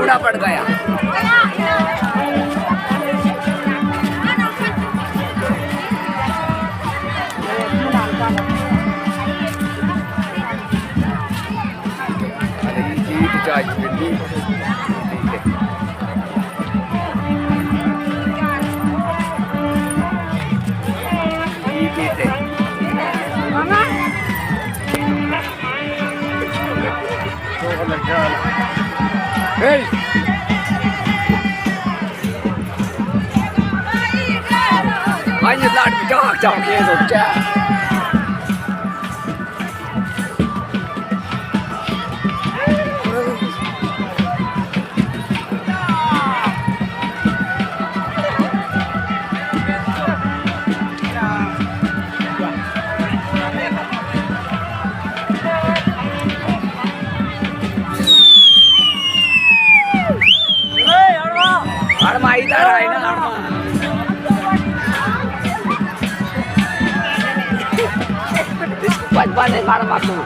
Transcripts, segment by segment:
बूढ़ा पड़ गया। Anh Nhật Bản bị cho chọc kia rồi cha. Arma इधर आए ना arma. Buat nih arma tuh.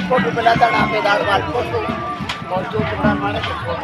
Foto pelata na pe dal bal foto foto pran mane foto